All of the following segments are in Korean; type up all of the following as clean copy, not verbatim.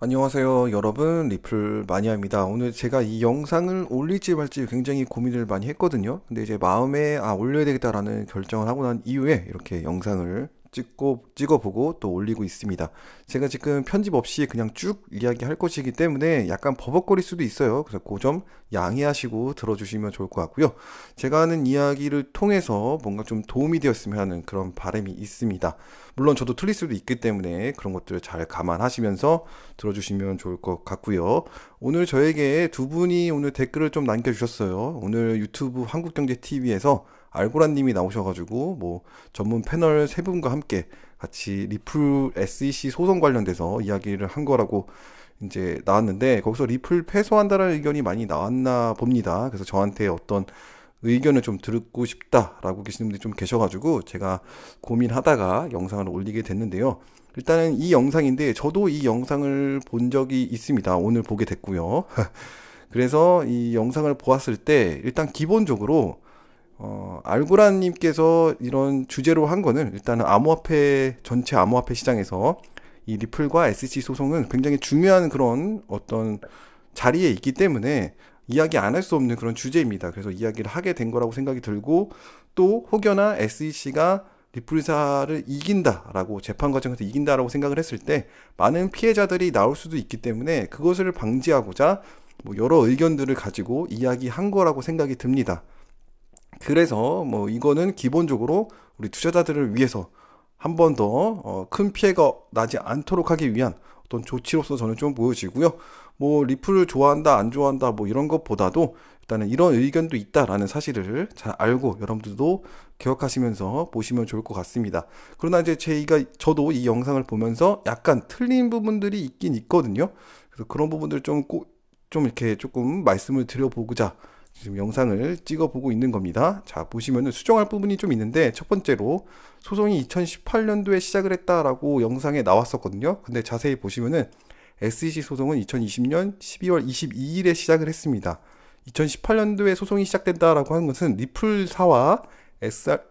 안녕하세요 여러분, 리플 마니아입니다. 오늘 제가 이 영상을 올릴지 말지 굉장히 고민을 많이 했거든요. 근데 이제 마음에 올려야 되겠다라는 결정을 하고 난 이후에 이렇게 영상을 찍어보고 또 올리고 있습니다. 제가 지금 편집 없이 그냥 쭉 이야기할 것이기 때문에 약간 버벅거릴 수도 있어요. 그래서 그 점 양해하시고 들어주시면 좋을 것 같고요. 제가 하는 이야기를 통해서 뭔가 좀 도움이 되었으면 하는 그런 바람이 있습니다. 물론 저도 틀릴 수도 있기 때문에 그런 것들을 잘 감안하시면서 들어주시면 좋을 것 같고요. 오늘 저에게 두 분이 오늘 댓글을 좀 남겨주셨어요. 오늘 유튜브 한국경제TV에서 알고라님이 나오셔가지고 뭐 전문 패널 세 분과 함께 같이 리플 SEC 소송 관련돼서 이야기를 한 거라고 이제 나왔는데, 거기서 리플 패소한다는 의견이 많이 나왔나 봅니다. 그래서 저한테 어떤 의견을 좀 듣고 싶다라고 계시는 분들이 좀 계셔가지고 제가 고민하다가 영상을 올리게 됐는데요. 일단은 이 영상인데 저도 이 영상을 본 적이 있습니다. 오늘 보게 됐고요. 그래서 이 영상을 보았을 때 일단 기본적으로 알고라님께서 이런 주제로 한 거는, 일단은 암호화폐 전체 암호화폐 시장에서 이 리플과 SEC 소송은 굉장히 중요한 그런 어떤 자리에 있기 때문에 이야기 안 할 수 없는 그런 주제입니다. 그래서 이야기를 하게 된 거라고 생각이 들고, 또 혹여나 SEC가 리플사를 이긴다라고, 재판 과정에서 이긴다라고 생각을 했을 때 많은 피해자들이 나올 수도 있기 때문에 그것을 방지하고자 뭐 여러 의견들을 가지고 이야기한 거라고 생각이 듭니다. 그래서 뭐 이거는 기본적으로 우리 투자자들을 위해서 한 번 더 큰 피해가 나지 않도록 하기 위한 어떤 조치로서 저는 좀 보여지고요. 뭐 리플을 좋아한다 안 좋아한다 뭐 이런 것보다도 일단은 이런 의견도 있다라는 사실을 잘 알고 여러분들도 기억하시면서 보시면 좋을 것 같습니다. 그러나 이제 저도 이 영상을 보면서 약간 틀린 부분들이 있긴 있거든요. 그래서 그런 부분들 좀 이렇게 조금 말씀을 드려보고자 지금 영상을 찍어보고 있는 겁니다. 자, 보시면은 수정할 부분이 좀 있는데, 첫 번째로 소송이 2018년도에 시작을 했다라고 영상에 나왔었거든요. 근데 자세히 보시면은 SEC 소송은 2020년 12월 22일에 시작을 했습니다. 2018년도에 소송이 시작된다라고 하는 것은 리플사와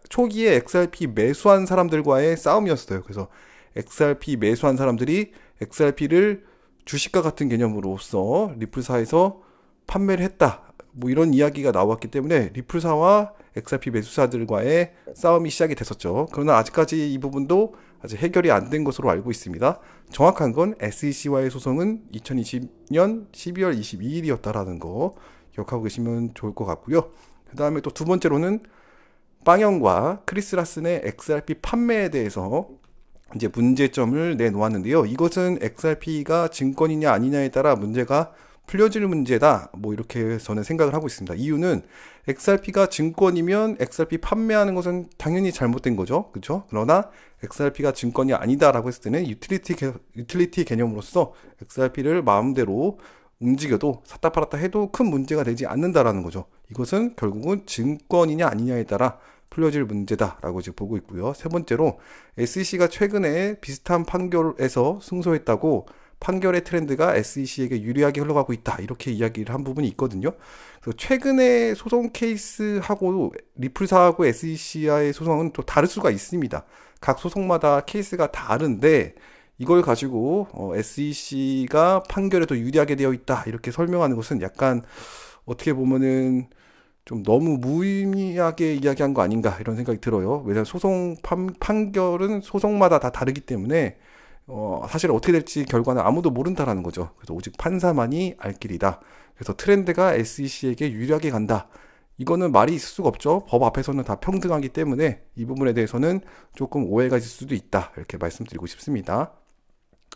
초기에 XRP 매수한 사람들과의 싸움이었어요. 그래서 XRP 매수한 사람들이 XRP를 주식과 같은 개념으로서 리플사에서 판매를 했다, 뭐 이런 이야기가 나왔기 때문에 리플사와 XRP 매수사들과의 싸움이 시작이 됐었죠. 그러나 아직까지 이 부분도 아직 해결이 안 된 것으로 알고 있습니다. 정확한 건 SEC와의 소송은 2020년 12월 22일이었다라는 거 기억하고 계시면 좋을 것 같고요. 그 다음에 또 두 번째로는 빵영과 크리스라슨의 XRP 판매에 대해서 이제 문제점을 내놓았는데요. 이것은 XRP가 증권이냐 아니냐에 따라 문제가 풀려질 문제다, 뭐 이렇게 저는 생각을 하고 있습니다. 이유는 XRP가 증권이면 XRP 판매하는 것은 당연히 잘못된 거죠, 그렇죠? 그러나 XRP가 증권이 아니다라고 했을 때는 유틸리티 개념으로서 XRP를 마음대로 움직여도 샀다 팔았다 해도 큰 문제가 되지 않는다라는 거죠. 이것은 결국은 증권이냐 아니냐에 따라 풀려질 문제다라고 지금 보고 있고요. 세 번째로 SEC가 최근에 비슷한 판결에서 승소했다고 판결의 트렌드가 SEC에게 유리하게 흘러가고 있다, 이렇게 이야기를 한 부분이 있거든요. 그래서 최근에 소송 케이스하고 리플사하고 SEC와의 소송은 또 다를 수가 있습니다. 각 소송마다 케이스가 다른데 이걸 가지고 SEC가 판결에 더 유리하게 되어 있다, 이렇게 설명하는 것은 약간 어떻게 보면은 좀 너무 무의미하게 이야기한 거 아닌가, 이런 생각이 들어요. 왜냐하면 판결은 소송마다 다 다르기 때문에 사실 어떻게 될지 결과는 아무도 모른다라는 거죠. 그래서 오직 판사만이 알 길이다. 그래서 트렌드가 SEC에게 유리하게 간다, 이거는 말이 있을 수가 없죠. 법 앞에서는 다 평등하기 때문에 이 부분에 대해서는 조금 오해가 있을 수도 있다, 이렇게 말씀드리고 싶습니다.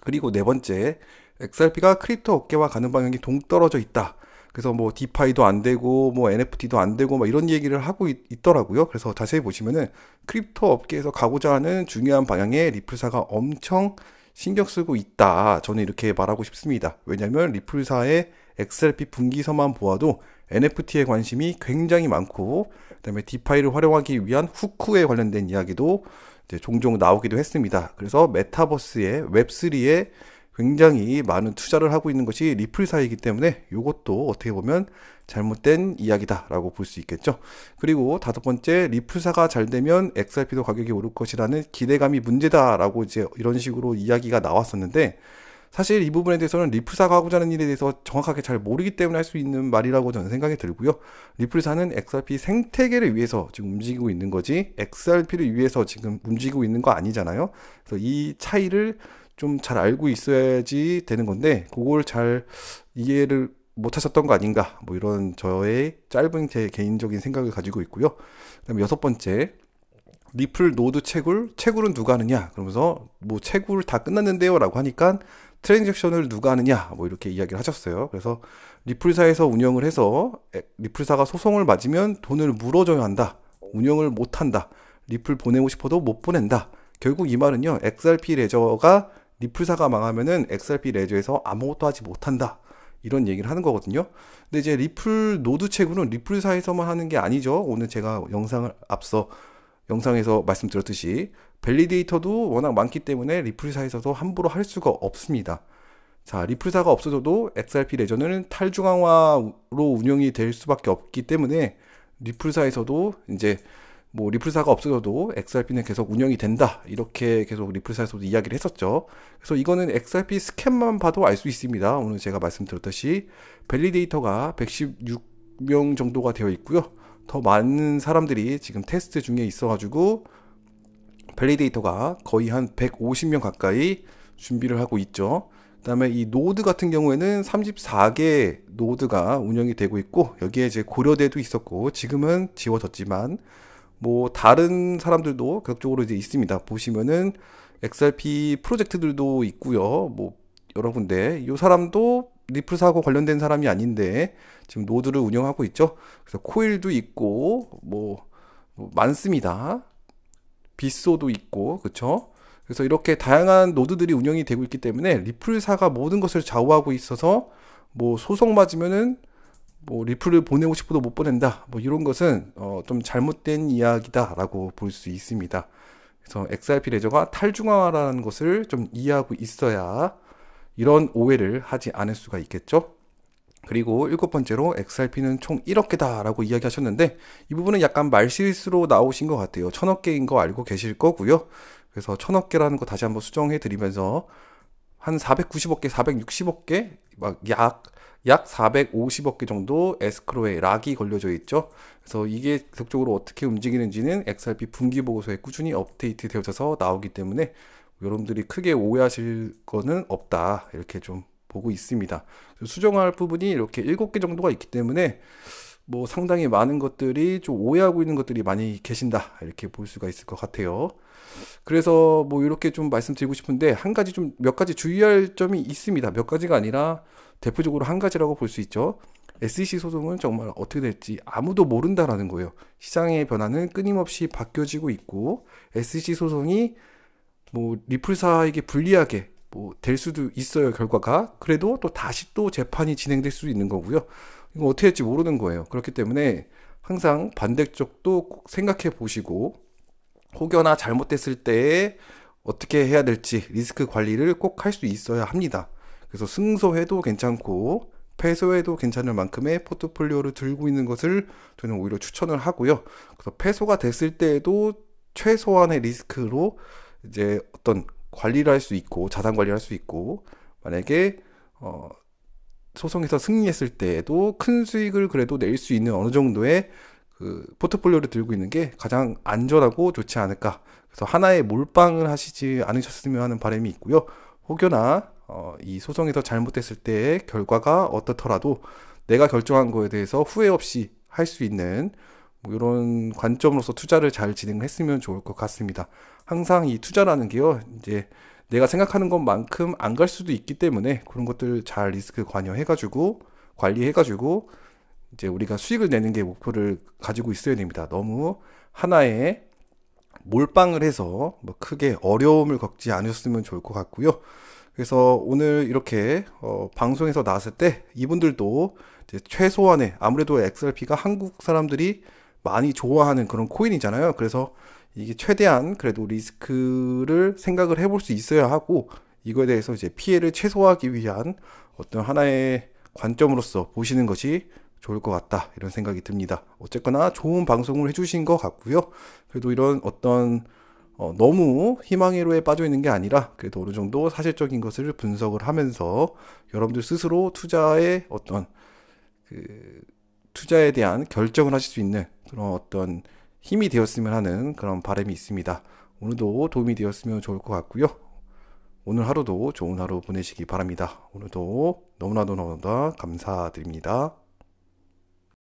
그리고 네 번째, XRP가 크립토 업계와 가는 방향이 동떨어져 있다. 그래서 뭐 디파이도 안 되고 뭐 NFT도 안 되고 막 이런 얘기를 하고 있더라고요. 그래서 자세히 보시면은 크립토 업계에서 가고자 하는 중요한 방향에 리플사가 엄청 신경 쓰고 있다, 저는 이렇게 말하고 싶습니다. 왜냐하면 리플사의 XRP 분기서만 보아도 NFT에 관심이 굉장히 많고, 그다음에 디파이를 활용하기 위한 후크에 관련된 이야기도 이제 종종 나오기도 했습니다. 그래서 메타버스의 웹3에 굉장히 많은 투자를 하고 있는 것이 리플사이기 때문에 이것도 어떻게 보면 잘못된 이야기다라고 볼 수 있겠죠. 그리고 다섯 번째, 리플사가 잘 되면 XRP도 가격이 오를 것이라는 기대감이 문제다라고 이제 이런 식으로 이야기가 나왔었는데, 사실 이 부분에 대해서는 리플사가 하고자 하는 일에 대해서 정확하게 잘 모르기 때문에 할 수 있는 말이라고 저는 생각이 들고요. 리플사는 XRP 생태계를 위해서 지금 움직이고 있는 거지 XRP를 위해서 지금 움직이고 있는 거 아니잖아요. 그래서 이 차이를 좀 잘 알고 있어야지 되는 건데 그걸 잘 이해를 못 하셨던 거 아닌가, 뭐 이런 저의 짧은 제 개인적인 생각을 가지고 있고요. 그다음에 여섯 번째, 리플 노드 채굴은 누가 하느냐, 그러면서 뭐 채굴 다 끝났는데요 라고 하니까 트랜잭션을 누가 하느냐, 뭐 이렇게 이야기를 하셨어요. 그래서 리플사에서 운영을 해서 리플사가 소송을 맞으면 돈을 물어줘야 한다, 운영을 못 한다, 리플 보내고 싶어도 못 보낸다. 결국 이 말은요, XRP 레저가 리플사가 망하면은 XRP 레저에서 아무것도 하지 못한다, 이런 얘기를 하는 거거든요. 근데 이제 리플 노드 채굴은 리플사에서만 하는 게 아니죠. 오늘 제가 앞서 영상에서 말씀드렸듯이 밸리데이터도 워낙 많기 때문에 리플사에서도 함부로 할 수가 없습니다. 자, 리플사가 없어져도 XRP 레저는 탈중앙화로 운영이 될 수밖에 없기 때문에 리플사에서도 이제 뭐 리플사가 없어져도 XRP는 계속 운영이 된다, 이렇게 계속 리플사에서도 이야기를 했었죠. 그래서 이거는 XRP 스캔만 봐도 알 수 있습니다. 오늘 제가 말씀드렸듯이 밸리데이터가 116명 정도가 되어 있고요. 더 많은 사람들이 지금 테스트 중에 있어가지고 밸리데이터가 거의 한 150명 가까이 준비를 하고 있죠. 그 다음에 이 노드 같은 경우에는 34개 노드가 운영이 되고 있고, 여기에 이제 고려대도 있었고 지금은 지워졌지만 뭐 다른 사람들도 계속적으로 이제 있습니다. 보시면은 XRP 프로젝트들도 있고요. 뭐 여러 군데, 이 사람도 리플사하고 관련된 사람이 아닌데 지금 노드를 운영하고 있죠. 그래서 코일도 있고 뭐 많습니다. 빗소도 있고, 그쵸? 그래서 이렇게 다양한 노드들이 운영이 되고 있기 때문에 리플사가 모든 것을 좌우하고 있어서 뭐 소송 맞으면은 뭐 리플을 보내고 싶어도 못 보낸다, 뭐 이런 것은 좀 잘못된 이야기다라고 볼 수 있습니다. 그래서 XRP 레저가 탈중앙화라는 것을 좀 이해하고 있어야 이런 오해를 하지 않을 수가 있겠죠. 그리고 일곱 번째로 XRP는 총 1억 개다 라고 이야기하셨는데, 이 부분은 약간 말실수로 나오신 것 같아요. 1000억 개인 거 알고 계실 거고요. 그래서 1000억 개라는 거 다시 한번 수정해 드리면서 한 490억 개, 460억 개, 약 450억 개 정도 에스크로에 락이 걸려져 있죠. 그래서 이게 계속적으로 어떻게 움직이는지는 XRP 분기 보고서에 꾸준히 업데이트 되어져서 나오기 때문에 여러분들이 크게 오해하실 거는 없다, 이렇게 좀 보고 있습니다. 수정할 부분이 이렇게 7개 정도가 있기 때문에 뭐 상당히 많은 것들이 좀 오해하고 있는 것들이 많이 계신다, 이렇게 볼 수가 있을 것 같아요. 그래서 뭐 이렇게 좀 말씀드리고 싶은데, 한 가지 좀 몇 가지 주의할 점이 있습니다. 몇 가지가 아니라 대표적으로 한 가지라고 볼 수 있죠. SEC 소송은 정말 어떻게 될지 아무도 모른다라는 거예요. 시장의 변화는 끊임없이 바뀌어지고 있고, SEC 소송이 뭐 리플사에게 불리하게 뭐 될 수도 있어요, 결과가. 그래도 또 다시 또 재판이 진행될 수도 있는 거고요. 이거 어떻게 될지 모르는 거예요. 그렇기 때문에 항상 반대쪽도 꼭 생각해 보시고, 혹여나 잘못됐을 때 어떻게 해야 될지 리스크 관리를 꼭 할 수 있어야 합니다. 그래서 승소해도 괜찮고 패소해도 괜찮을 만큼의 포트폴리오를 들고 있는 것을 저는 오히려 추천을 하고요. 그래서 패소가 됐을 때에도 최소한의 리스크로 이제 어떤 관리를 할 수 있고, 자산 관리를 할 수 있고, 만약에 소송에서 승리했을 때에도 큰 수익을 그래도 낼 수 있는 어느 정도의 그 포트폴리오를 들고 있는 게 가장 안전하고 좋지 않을까. 그래서 하나의 몰빵을 하시지 않으셨으면 하는 바람이 있고요. 혹여나 이 소송에서 잘못됐을 때의 결과가 어떻더라도 내가 결정한 거에 대해서 후회 없이 할 수 있는 뭐 이런 관점으로서 투자를 잘 진행했으면 좋을 것 같습니다. 항상 이 투자라는 게요, 이제 내가 생각하는 것만큼 안 갈 수도 있기 때문에 그런 것들 잘 리스크 관리해가지고 이제 우리가 수익을 내는 게 목표를 가지고 있어야 됩니다. 너무 하나에 몰빵을 해서 뭐 크게 어려움을 겪지 않으셨으면 좋을 것 같고요. 그래서 오늘 이렇게 방송에서 나왔을 때 이분들도 이제 최소한의, 아무래도 XRP가 한국 사람들이 많이 좋아하는 그런 코인이잖아요. 그래서 이게 최대한 그래도 리스크를 생각을 해볼 수 있어야 하고, 이거에 대해서 이제 피해를 최소화하기 위한 어떤 하나의 관점으로서 보시는 것이 좋을 것 같다, 이런 생각이 듭니다. 어쨌거나 좋은 방송을 해주신 것 같고요. 그래도 이런 어떤 너무 희망회로에 빠져 있는 게 아니라 그래도 어느 정도 사실적인 것을 분석을 하면서 여러분들 스스로 투자의 어떤 그 투자에 대한 결정을 하실 수 있는 그런 어떤 힘이 되었으면 하는 그런 바람이 있습니다. 오늘도 도움이 되었으면 좋을 것 같고요. 오늘 하루도 좋은 하루 보내시기 바랍니다. 오늘도 너무나도 너무나 감사드립니다.